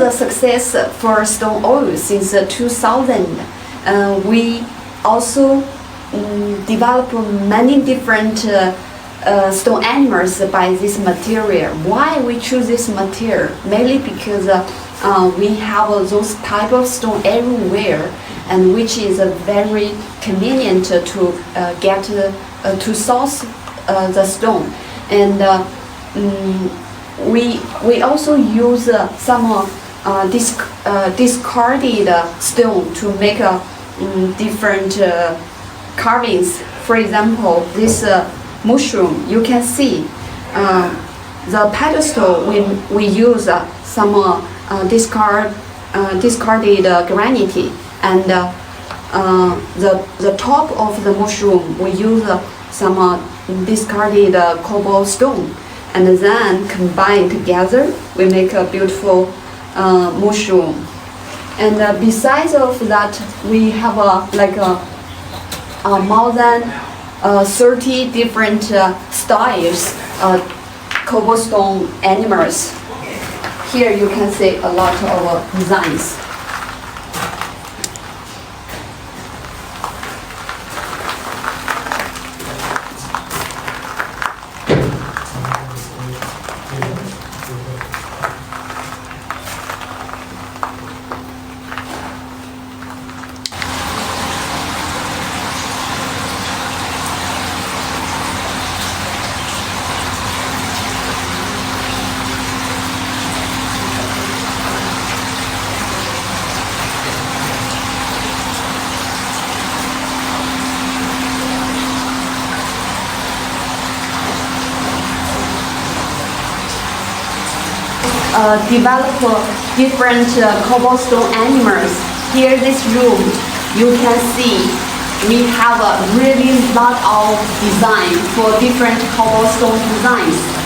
the success for stone oil since 2000, we also develop many different stone animals by this material. Why we choose this material? Mainly because we have those type of stone everywhere, and which is very convenient to get to source the stone. And we also use some discarded stone to make different carvings. For example, this mushroom, you can see the pedestal we use some discarded granite, and the top of the mushroom we use some discarded cobblestone, and then combine together we make a beautiful mushroom. And besides of that, we have more than 30 different styles cobblestone animals. Here you can see a lot of designs. Develop different cobblestone animals. Here this room, you can see we have a really lot of design for different cobblestone designs.